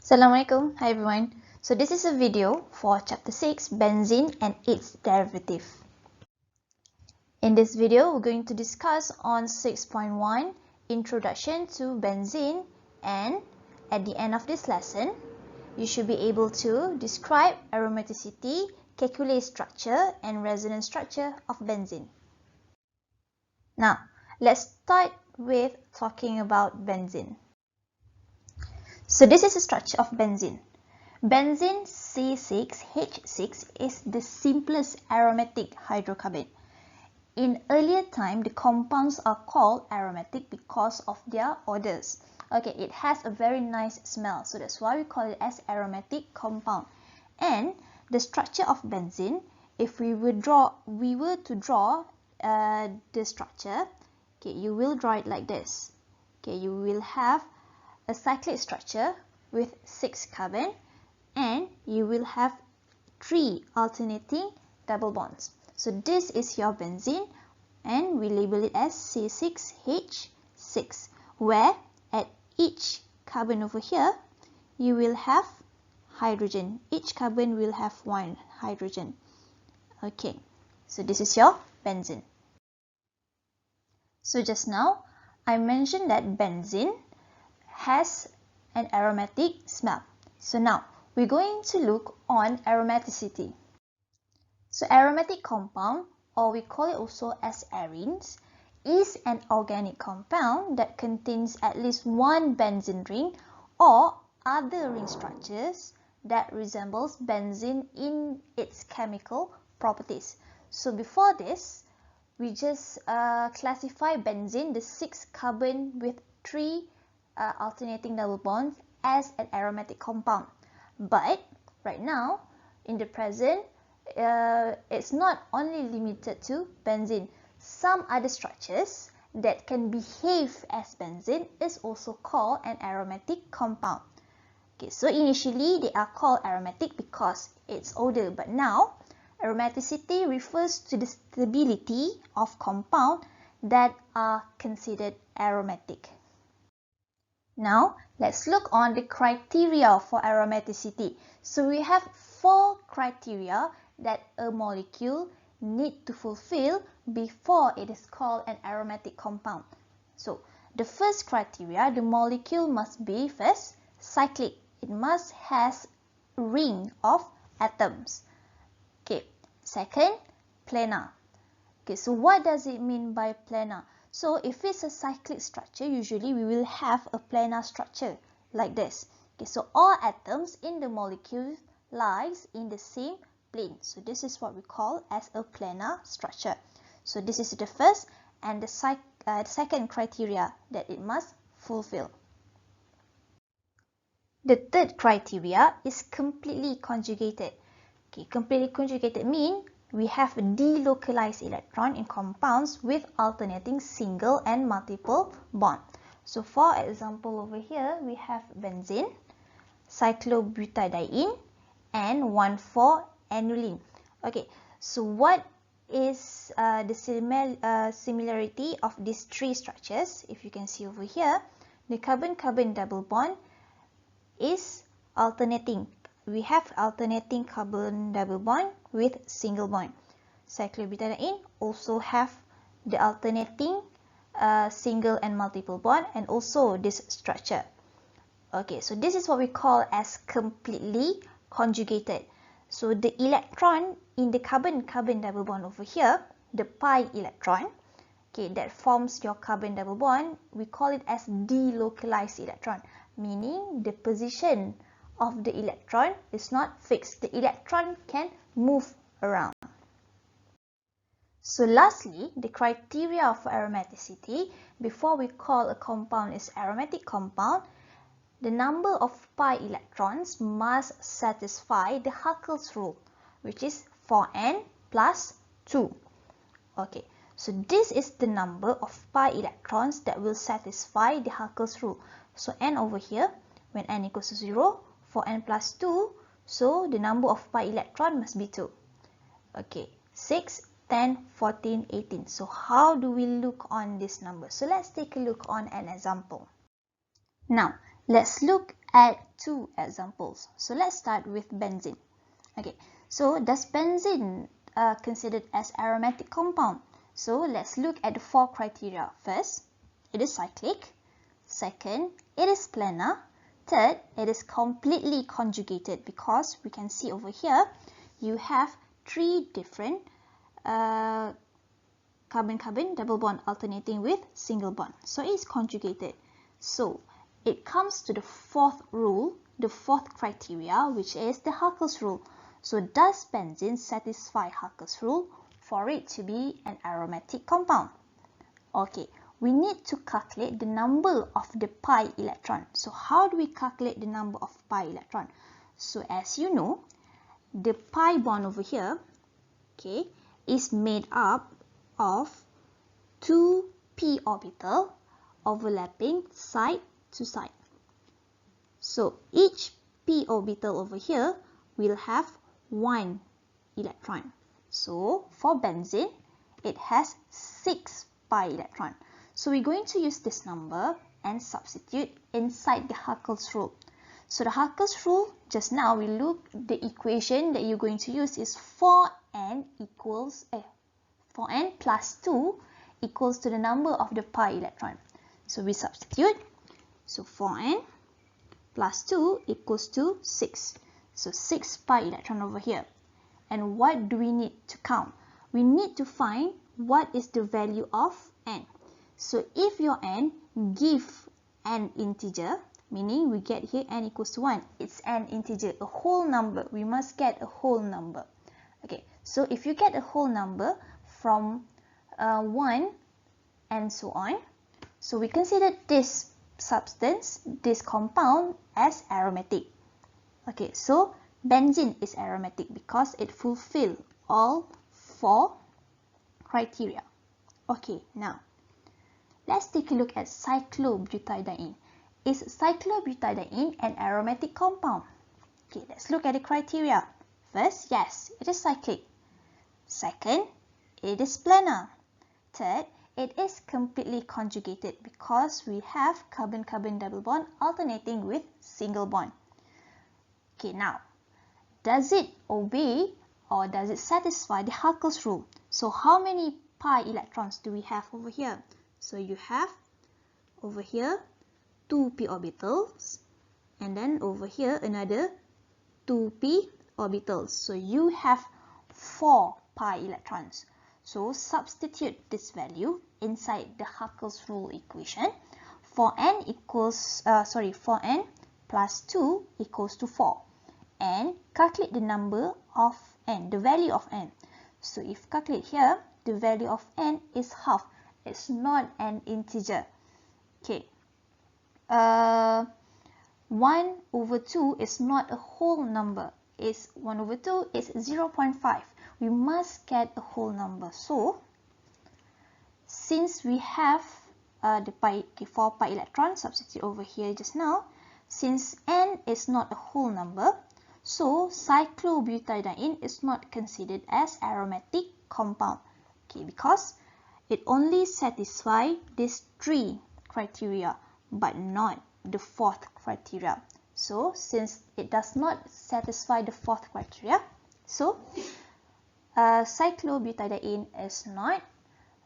Assalamualaikum, hi everyone. So this is a video for chapter 6, benzene and its derivative. In this video, we're going to discuss on 6.1, introduction to benzene, and at the end of this lesson, you should be able to describe aromaticity, calculate structure and resonance structure of benzene. Now, let's start with talking about benzene. So this is the structure of benzene. Benzene C6H6 is the simplest aromatic hydrocarbon. In earlier time, the compounds are called aromatic because of their odors. Okay, it has a very nice smell, so that's why we call it as aromatic compound. And the structure of benzene, if we were to draw the structure, okay, you will draw it like this. Okay, you will have a cyclic structure with 6 carbon and you will have 3 alternating double bonds. So this is your benzene and we label it as C6H6, where at each carbon over here you will have hydrogen. Each carbon will have 1 hydrogen. Okay, so this is your benzene. So just now I mentioned that benzene has an aromatic smell. So now we're going to look on aromaticity. So aromatic compound, or we call it also as arenes, is an organic compound that contains at least one benzene ring or other ring structures that resembles benzene in its chemical properties. So before this, we just classify benzene, the 6 carbon with 3 alternating double bonds, as an aromatic compound. But right now, in the present, it's not only limited to benzene. Some other structures that can behave as benzene is also called an aromatic compound. Okay, so initially they are called aromatic because it's odor, but now aromaticity refers to the stability of compound that are considered aromatic. Now, let's look on the criteria for aromaticity. So we have 4 criteria that a molecule need to fulfill before it is called an aromatic compound. So, the first criteria, the molecule must be first cyclic. It must has ring of atoms. Okay. Second, planar. Okay, so what does it mean by planar? So if it's a cyclic structure, usually we will have a planar structure like this. Okay, so all atoms in the molecule lies in the same plane. So this is what we call as a planar structure. So this is the first and the second criteria that it must fulfill. The third criteria is completely conjugated. Okay, completely conjugated means we have a delocalized electron in compounds with alternating single and multiple bond. So for example over here, we have benzene, cyclobutadiene and 1,4-aniline. Okay, so what is the similarity of these 3 structures? If you can see over here, the carbon-carbon double bond is alternating. We have alternating carbon double bond with single bond. Cyclobutadiene also have the alternating single and multiple bond and also this structure. Okay, so this is what we call as completely conjugated. So the electron in the carbon-carbon double bond over here, the pi electron, okay, that forms your carbon double bond, we call it as delocalized electron, meaning the position of the electron is not fixed. The electron can move around. So lastly, the criteria for aromaticity, before we call a compound is aromatic compound, the number of pi electrons must satisfy the Huckel's rule, which is 4n plus 2. Okay, so this is the number of pi electrons that will satisfy the Huckel's rule. So n over here, when n equals to 0, for n plus 2, so the number of pi electron must be 2. Okay, 6, 10, 14, 18. So how do we look on this number? So let's take a look on an example. Now, let's look add two examples. So let's start with benzene. Okay, so does benzene considered as aromatic compound? So let's look at the four criteria. First, it is cyclic. Second, it is planar. Third, it is completely conjugated, because we can see over here you have three different carbon-carbon double bond alternating with single bond. So it is conjugated. So it comes to the fourth rule, the fourth criteria, which is the Haeckel's rule. So does benzene satisfy Haeckel's rule for it to be an aromatic compound? Okay, we need to calculate the number of the pi electron. So how do we calculate the number of pi electron? So as you know, the pi bond over here, okay, is made up of two p orbital overlapping side to side. So each p orbital over here will have one electron. So for benzene, it has 6 pi electron. So we're going to use this number and substitute inside the Haeckel's rule. So the Haeckel's rule, just now we looked, the equation that you're going to use is 4n plus 2 equals to the number of the pi electron. So we substitute. So 4n plus 2 equals to 6. So 6 pi electron over here. And what do we need to count? We need to find what is the value of n. So if your n give an integer, meaning we get here n equals to 1, it's an integer, a whole number. We must get a whole number. Okay, so if you get a whole number from 1 and so on, so we consider this substance, this compound, as aromatic. Okay, so benzene is aromatic because it fulfills all 4 criteria. Okay, now let's take a look at cyclobutadiene. Is cyclobutadiene an aromatic compound? Okay, let's look at the criteria. First, yes, it is cyclic. Second, it is planar. Third, it is completely conjugated because we have carbon-carbon double bond alternating with single bond. Okay, now, does it obey or does it satisfy the Haeckel's rule? So how many pi electrons do we have over here? So you have over here 2 p orbitals, and then over here another 2 p orbitals. So you have 4 pi electrons. So substitute this value inside the Haeckel's rule equation. 4n plus 2 equals to 4. And calculate the number of n, the value of n. So if calculate here, the value of n is half. It's not an integer. Okay. 1 over 2 is not a whole number. It's 1 over 2 is 0.5. We must get a whole number. So, since we have the 4 pi electrons, substitute over here just now. Since n is not a whole number, so cyclobutadiene is not considered as aromatic compound. Okay, because it only satisfies these 3 criteria, but not the 4th criteria. So since it does not satisfy the 4th criteria, so cyclobutadiene is not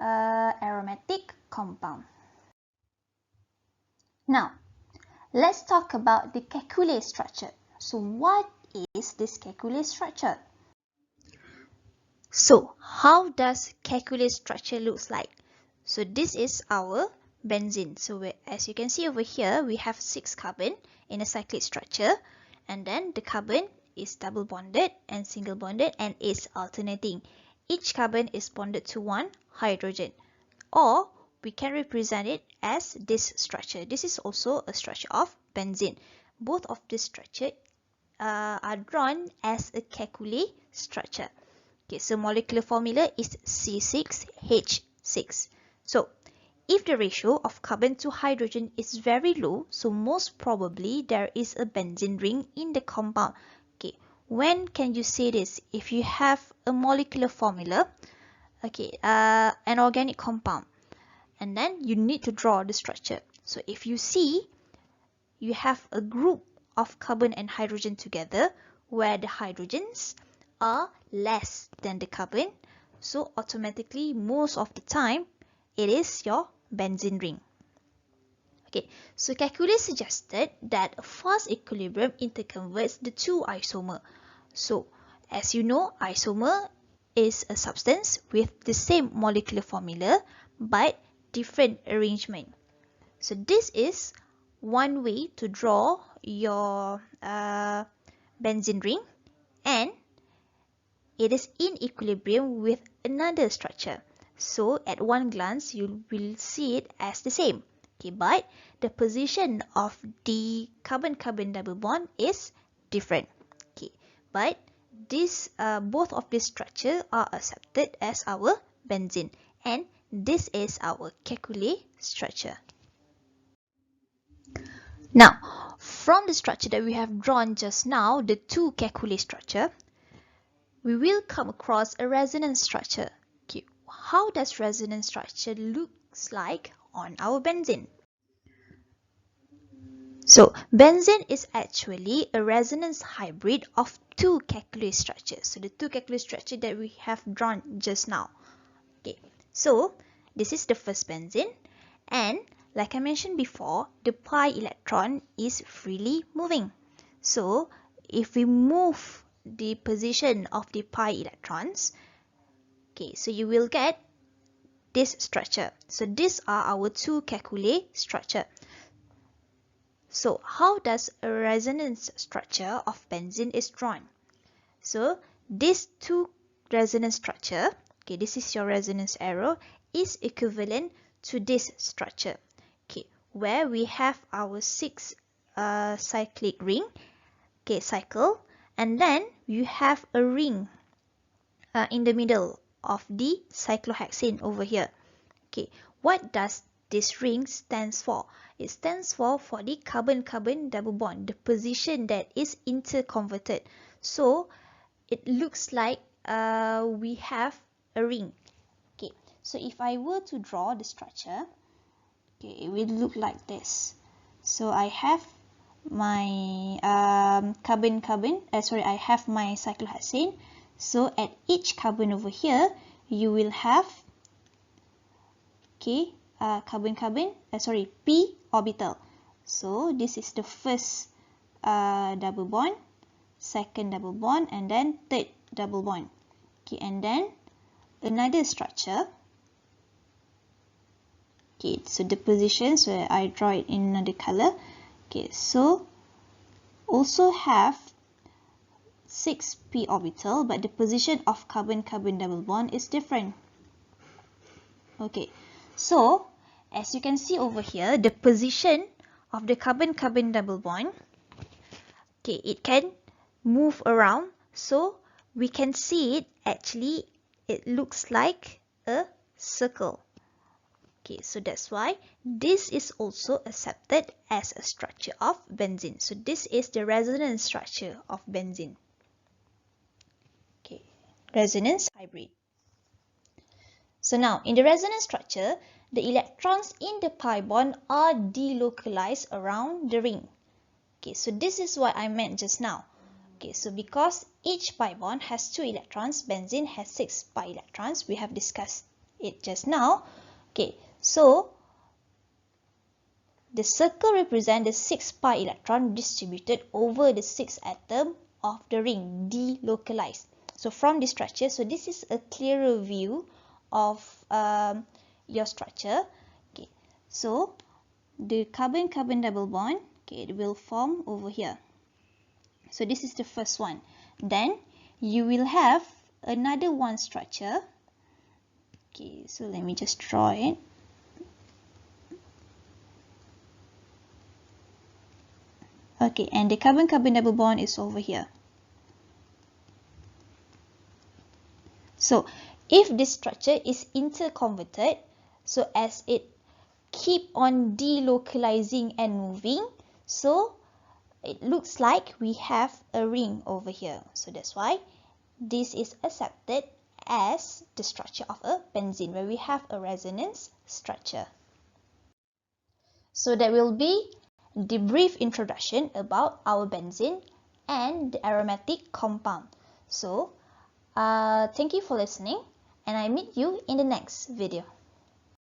aromatic compound. Now, let's talk about the Kekulé structure. So what is this Kekulé structure? So how does Kekulé structure looks like? So this is our benzene. So as you can see over here, we have 6 carbon in a cyclic structure, and then the carbon is double bonded and single bonded and is alternating. Each carbon is bonded to one hydrogen, or we can represent it as this structure. This is also a structure of benzene. Both of these structures are drawn as a Kekulé structure. Okay, so molecular formula is C6H6. So if the ratio of carbon to hydrogen is very low, so most probably there is a benzene ring in the compound. Okay, when can you say this? If you have a molecular formula, okay, an organic compound, and then you need to draw the structure. So if you see you have a group of carbon and hydrogen together, where the hydrogens are less than the carbon, so automatically most of the time it is your benzene ring. Okay, so Kekulé suggested that a fast equilibrium interconverts the two isomer. So as you know, isomer is a substance with the same molecular formula but different arrangement. So this is one way to draw your benzene ring, and it is in equilibrium with another structure. So at one glance you will see it as the same. Okay, but the position of the carbon-carbon double bond is different. Okay, but this both of these structures are accepted as our benzene, and this is our Kekulé structure. Now, from the structure that we have drawn just now, the two Kekulé structure, we will come across a resonance structure. Okay, how does resonance structure looks like on our benzene? So benzene is actually a resonance hybrid of two Kekulé structures. So the two Kekulé structure that we have drawn just now. Okay, so this is the first benzene, and like I mentioned before, the pi electron is freely moving. So if we move the position of the pi electrons, okay, so you will get this structure. So these are our two Kekulé structure. So how does a resonance structure of benzene is drawn? So these two resonance structure, okay, this is your resonance arrow, is equivalent to this structure, okay, where we have our 6 cyclic ring, okay, cycle, and then you have a ring in the middle of the cyclohexane over here. Okay, what does this ring stands for? It stands for the carbon-carbon double bond, the position that is interconverted. So it looks like we have a ring. Okay, so if I were to draw the structure, okay, it will look like this. So I have my I have my cyclohexane. So at each carbon over here, you will have, okay, p orbital. So this is the first double bond, second double bond, and then third double bond. Okay, and then another structure. Okay, so the position, so I draw it in another color. Okay, so also have 6p orbital, but the position of carbon-carbon double bond is different. Okay, so as you can see over here, the position of the carbon-carbon double bond, okay, it can move around, so we can see it actually, it looks like a circle. Okay, so that's why this is also accepted as a structure of benzene. So this is the resonance structure of benzene. Okay, resonance hybrid. So now in the resonance structure, the electrons in the pi bond are delocalized around the ring. Okay, so this is what I meant just now. Okay, so because each pi bond has 2 electrons, benzene has 6 pi electrons. We have discussed it just now. Okay, so the circle represents the 6 pi electron distributed over the 6 atom of the ring, delocalized. So from this structure, so this is a clearer view of your structure. Okay, so the carbon-carbon double bond, okay, it will form over here. So this is the first one. Then you will have another one structure. Okay, so let me just draw it. Okay, and the carbon-carbon double bond is over here. So if this structure is interconverted, so as it keep on delocalizing and moving, so it looks like we have a ring over here. So that's why this is accepted as the structure of a benzene, where we have a resonance structure. So that will be the brief introduction about our benzene and the aromatic compound. So, thank you for listening, and I meet you in the next video.